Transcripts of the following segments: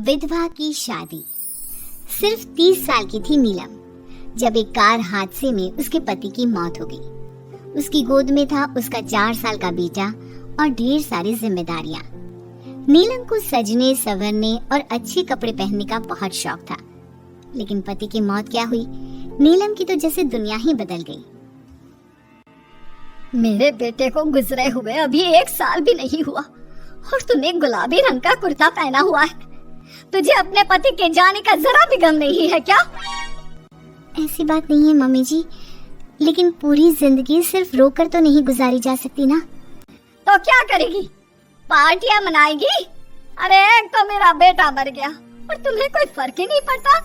विधवा की शादी। सिर्फ 30 साल की थी नीलम जब एक कार हादसे में उसके पति की मौत हो गई। उसकी गोद में था उसका 4 साल का बेटा और ढेर सारी जिम्मेदारियां। नीलम को सजने संवरने और अच्छे कपड़े पहनने का बहुत शौक था, लेकिन पति की मौत क्या हुई, नीलम की तो जैसे दुनिया ही बदल गई। मेरे बेटे को गुजरे हुए अभी 1 साल भी नहीं हुआ और तूने गुलाबी रंग का कुर्ता पहना हुआ है। तुझे अपने पति के जाने का जरा भी गम नहीं है क्या? ऐसी बात नहीं है मम्मी जी, लेकिन पूरी जिंदगी सिर्फ रोकर तो नहीं गुजारी जा सकती ना। तो क्या करेगी? पार्टियां मनाएगी? अरे एक तो मेरा बेटा मर गया और तुम्हें कोई फर्क ही नहीं पड़ता।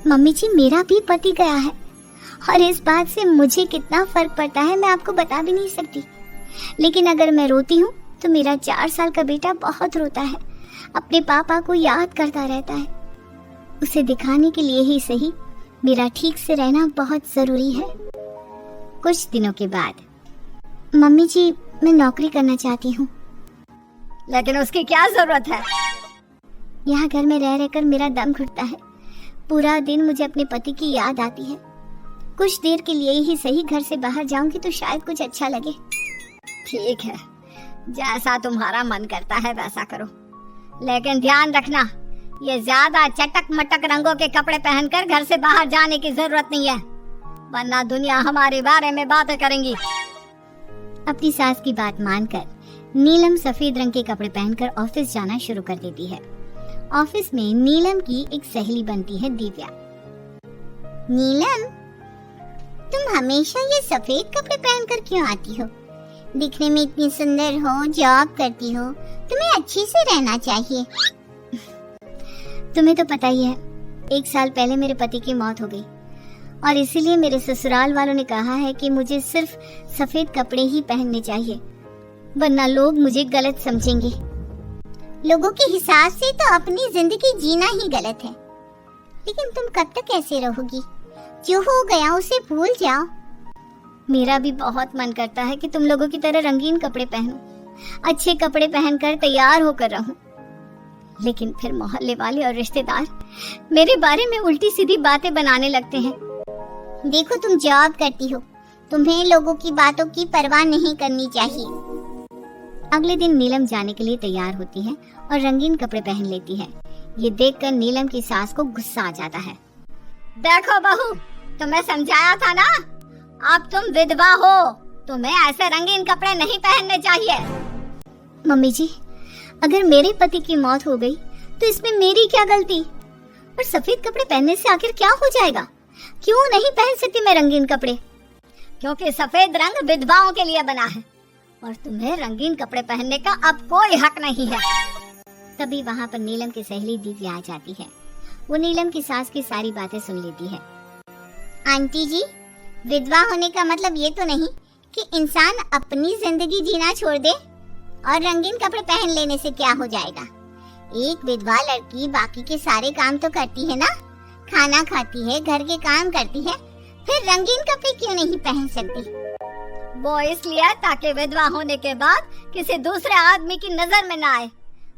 मम्मी जी, मेरा भी पति गया है और इस बात से मुझे कितना फर्क पड़ता है मैं आपको बता भी नहीं सकती। लेकिन अगर मैं रोती हूँ तो मेरा 4 साल का बेटा बहुत रोता है, अपने पापा को याद करता रहता है। उसे दिखाने के लिए ही सही मेरा ठीक से रहना बहुत जरूरी है। कुछ दिनों के बाद, मम्मी जी मैं नौकरी करना चाहती हूँ। लेकिन उसकी क्या जरूरत है? यहाँ घर में रह रहकर मेरा दम घुटता है। पूरा दिन मुझे अपने पति की याद आती है। कुछ देर के लिए ही सही घर से बाहर जाऊंगी तो शायद कुछ अच्छा लगे। ठीक है, जैसा तुम्हारा मन करता है वैसा करो, लेकिन ध्यान रखना ये ज्यादा चटक मटक रंगों के कपड़े पहनकर घर से बाहर जाने की जरूरत नहीं है, वरना दुनिया हमारे बारे में बातें करेंगी। अपनी सास की बात मानकर नीलम सफेद रंग के कपड़े पहनकर ऑफिस जाना शुरू कर देती है। ऑफिस में नीलम की एक सहेली बनती है, दिव्या। नीलम, तुम हमेशा ये सफेद कपड़े पहनकर क्यों आती हो? दिखने में इतनी सुंदर हो, जॉब करती हो, तुम्हें अच्छे से रहना चाहिए। तुम्हें तो पता ही है, 1 साल पहले मेरे पति की मौत हो गई और इसीलिए मेरे ससुराल वालों ने कहा है कि मुझे सिर्फ सफेद कपड़े ही पहनने चाहिए, वरना लोग मुझे गलत समझेंगे। लोगों के हिसाब से तो अपनी जिंदगी जीना ही गलत है, लेकिन तुम कब तक ऐसे रहोगी? जो हो गया उसे भूल जाओ। मेरा भी बहुत मन करता है कि तुम लोगों की तरह रंगीन कपड़े पहनूं, अच्छे कपड़े पहनकर तैयार होकर रहूं, लेकिन फिर मोहल्ले वाले और रिश्तेदार मेरे बारे में उल्टी सीधी बातें बनाने लगते हैं। देखो, तुम जॉब करती हो, तुम्हें लोगों की बातों की परवाह नहीं करनी चाहिए। अगले दिन नीलम जाने के लिए तैयार होती है और रंगीन कपड़े पहन लेती है। ये देखकर नीलम की सास को गुस्सा आ जाता है। देखो बहू, तुम्हें समझाया था ना, अब तुम विधवा हो, तुम्हें ऐसे रंगीन कपड़े नहीं पहनने चाहिए। मम्मी जी, अगर मेरे पति की मौत हो गई तो इसमें मेरी क्या गलती? और सफेद कपड़े पहनने से आखिर क्या हो जाएगा? क्यों नहीं पहन सकती मैं रंगीन कपड़े? क्योंकि सफेद रंग विधवाओं के लिए बना है और तुम्हें रंगीन कपड़े पहनने का अब कोई हक नहीं है। तभी वहाँ पर नीलम की सहेली दिव्या आ जाती है। वो नीलम की सास की सारी बातें सुन लेती है। आंटी जी, विधवा होने का मतलब ये तो नहीं कि इंसान अपनी जिंदगी जीना छोड़ दे और रंगीन कपड़े पहन लेने से क्या हो जाएगा? एक विधवा लड़की बाकी के सारे काम तो करती है ना, खाना खाती है, घर के काम करती है, फिर रंगीन कपड़े क्यों नहीं पहन सकती? वो इसलिए ताकि विधवा होने के बाद किसी दूसरे आदमी की नजर में ना आए।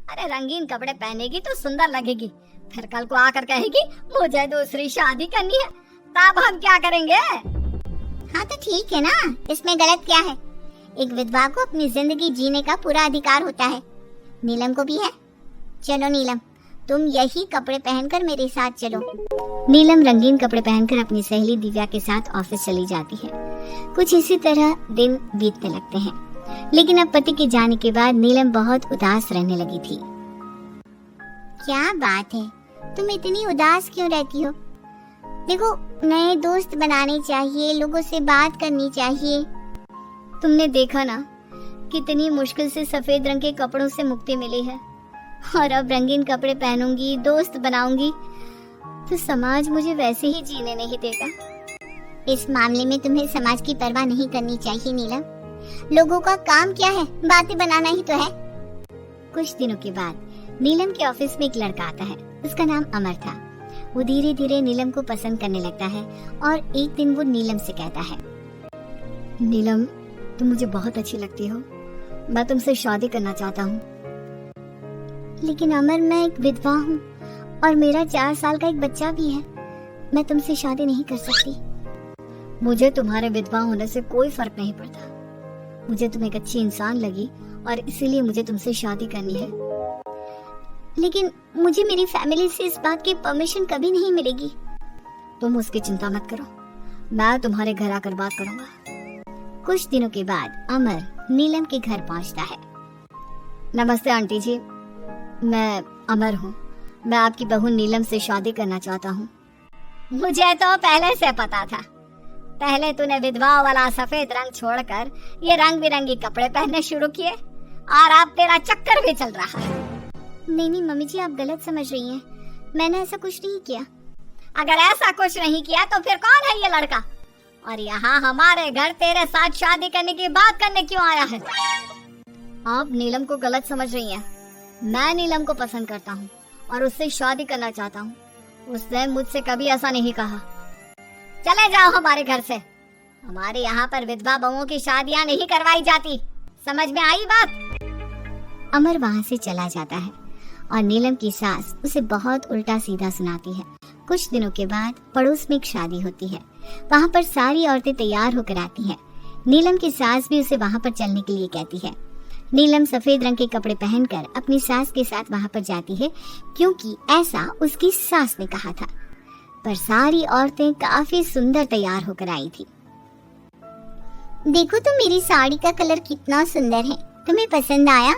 अरे रंगीन कपड़े पहनेगी तो सुंदर लगेगी, फिर कल को आकर कहेगी मुझे दूसरी शादी करनी है, तब हम क्या करेंगे? हाँ तो ठीक है ना, इसमें गलत क्या है? एक विधवा को अपनी जिंदगी जीने का पूरा अधिकार होता है, नीलम को भी है। चलो नीलम, तुम यही कपड़े पहनकर मेरे साथ चलो। नीलम रंगीन कपड़े पहनकर अपनी सहेली दिव्या के साथ ऑफिस चली जाती है। कुछ इसी तरह दिन बीतने लगते हैं, लेकिन अब पति के जाने के बाद नीलम बहुत उदास रहने लगी थी। क्या बात है, तुम इतनी उदास क्यों रहती हो? देखो, नए दोस्त बनाने चाहिए, लोगों से बात करनी चाहिए। तुमने देखा ना, कितनी मुश्किल से सफेद रंग के कपड़ों से मुक्ति मिली है, और अब रंगीन कपड़े पहनूंगी, दोस्त बनाऊंगी तो समाज मुझे वैसे ही जीने नहीं देगा। इस मामले में तुम्हें समाज की परवाह नहीं करनी चाहिए नीलम। लोगों का काम क्या है, बातें बनाना ही तो है। कुछ दिनों के बाद नीलम के ऑफिस में एक लड़का आता है। उसका नाम अमर था। वो धीरे धीरे नीलम को पसंद करने लगता है और एक दिन वो नीलम से कहता है, नीलम, तुम मुझे बहुत अच्छी लगती हो, मैं तुमसे शादी करना चाहता हूँ। लेकिन अमर, मैं एक विधवा हूँ और मेरा 4 साल का एक बच्चा भी है। मैं तुमसे शादी नहीं कर सकती। मुझे तुम्हारे विधवा होने से कोई फर्क नहीं पड़ता। मुझे तुम एक अच्छी इंसान लगी और इसीलिए मुझे तुमसे शादी करनी है। लेकिन मुझे मेरी फैमिली से इस बात की परमिशन कभी नहीं मिलेगी। तुम उसकी चिंता मत करो, मैं तुम्हारे घर आकर बात करूंगा। कुछ दिनों के बाद अमर नीलम के घर पहुंचता है। नमस्ते आंटी जी, मैं अमर हूँ। मैं आपकी बहू नीलम से शादी करना चाहता हूँ। मुझे तो पहले से पता था। पहले तूने विधवा वाला सफेद रंग छोड़कर ये रंग बिरंगी कपड़े पहनने शुरू किए और अब तेरा चक्कर भी चल रहा है। नहीं मम्मी जी, आप गलत समझ रही हैं। मैंने ऐसा कुछ नहीं किया। अगर ऐसा कुछ नहीं किया तो फिर कौन है ये लड़का और यहाँ हमारे घर तेरे साथ शादी करने की बात करने क्यों आया है? आप नीलम को गलत समझ रही हैं। मैं नीलम को पसंद करता हूँ और उससे शादी करना चाहता हूँ। उसने मुझसे कभी ऐसा नहीं कहा। चले जाओ हमारे घर से। हमारे यहाँ पर विधवा बहुओं की शादियाँ नहीं करवाई जाती। समझ में आई बात? अमर वहाँ से चला जाता है और नीलम की सास उसे बहुत उल्टा सीधा सुनाती है। कुछ दिनों के बाद पड़ोस में एक शादी होती है। वहाँ पर सारी औरतें तैयार होकर आती हैं। नीलम की सास भी उसे वहाँ पर चलने के लिए कहती है। नीलम सफेद रंग के कपड़े पहनकर अपनी सास के साथ वहाँ पर जाती है, क्योंकि ऐसा उसकी सास ने कहा था। पर सारी औरतें काफी सुंदर तैयार होकर आई थी। देखो तो मेरी साड़ी का कलर कितना सुंदर है, तुम्हें पसंद आया?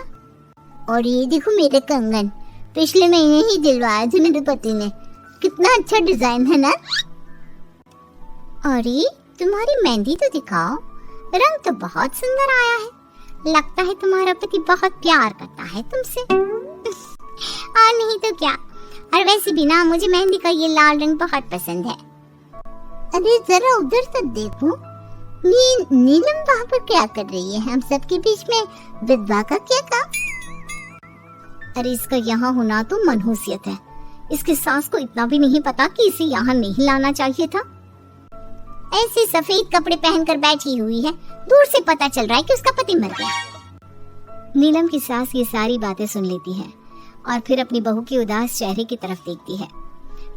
और ये देखो मेरे कंगन, पिछले महीने ही दिलवाया थे मेरे पति ने। कितना अच्छा डिजाइन है ना? अरे तुम्हारी मेहंदी तो दिखाओ, रंग तो बहुत सुंदर आया है। लगता है तुम्हारा पति बहुत प्यार करता है तुमसे। और नहीं तो क्या। और वैसे भी ना, मुझे मेहंदी का ये लाल रंग बहुत पसंद है। अरे जरा उधर तो देखो, नीलम वहाँ पर क्या कर रही है? हम सबके बीच में विधवा का क्या काम? अरे इसका यहाँ होना तो मनहूसियत है। इसकी सास को इतना भी नहीं पता कि इसे यहाँ नहीं लाना चाहिए था। ऐसे सफेद कपड़े पहनकर बैठी हुई है, दूर से पता चल रहा है कि उसका पति मर गया। नीलम की सास ये सारी बातें सुन लेती है और फिर अपनी बहू के उदास चेहरे की तरफ देखती है।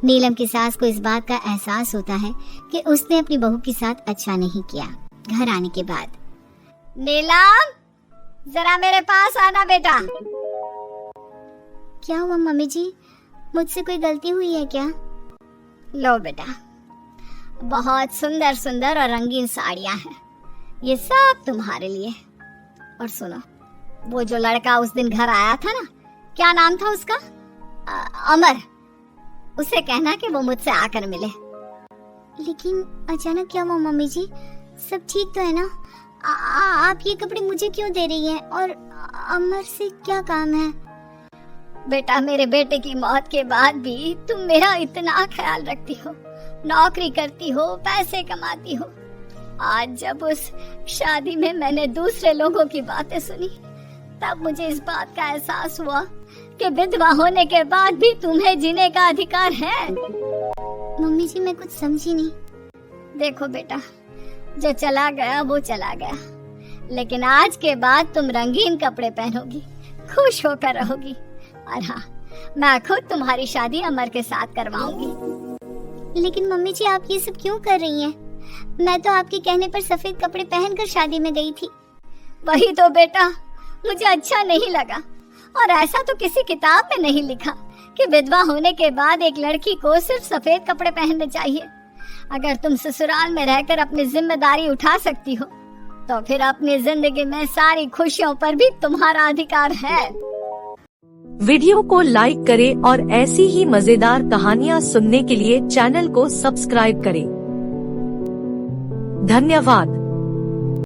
नीलम की सास को इस बात का एहसास होता है कि उसने अपनी बहू के साथ अच्छा नहीं किया। घर आने के बाद, नीलम जरा मेरे पास आना बेटा। क्या हुआ मम्मी जी? मुझसे कोई गलती हुई है क्या? लो बेटा, बहुत सुंदर सुंदर और रंगीन साड़ियाँ हैं, ये सब तुम्हारे लिए। और सुनो, वो जो लड़का उस दिन घर आया था ना, क्या नाम था उसका? अमर। उसे कहना कि वो मुझसे आकर मिले। लेकिन अचानक क्या हुआ मम्मी जी? सब ठीक तो है ना? आप ये कपड़े मुझे क्यों दे रही हैं? और अमर से क्या काम है? बेटा, मेरे बेटे की मौत के बाद भी तुम मेरा इतना ख्याल रखती हो, नौकरी करती हो, पैसे कमाती हो। आज जब उस शादी में मैंने दूसरे लोगों की बातें सुनी, तब मुझे इस बात का एहसास हुआ कि विधवा होने के बाद भी तुम्हें जीने का अधिकार है। मम्मी जी, मैं कुछ समझी नहीं। देखो बेटा, जो चला गया वो चला गया, लेकिन आज के बाद तुम रंगीन कपड़े पहनोगी, खुश होकर रहोगी। और हाँ, मैं खुद तुम्हारी शादी अमर के साथ करवाऊंगी। लेकिन मम्मी जी, आप ये सब क्यों कर रही हैं? मैं तो आपके कहने पर सफेद कपड़े पहनकर शादी में गई थी। वही तो बेटा, मुझे अच्छा नहीं लगा। और ऐसा तो किसी किताब में नहीं लिखा कि विधवा होने के बाद एक लड़की को सिर्फ सफेद कपड़े पहनने चाहिए। अगर तुम ससुराल में रहकर अपनी जिम्मेदारी उठा सकती हो, तो फिर अपनी जिंदगी में सारी खुशियों पर भी तुम्हारा अधिकार है। वीडियो को लाइक करें और ऐसी ही मजेदार कहानियाँ सुनने के लिए चैनल को सब्सक्राइब करें। धन्यवाद।